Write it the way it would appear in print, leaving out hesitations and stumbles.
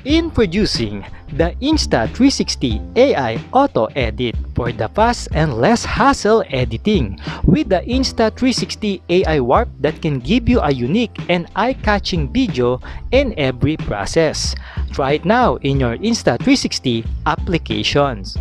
Introducing the Insta360 AI Auto Edit for the fast and less hassle editing. With the Insta360 AI Warp that can give you a unique and eye-catching video in every process. Try it now in your Insta360 applications.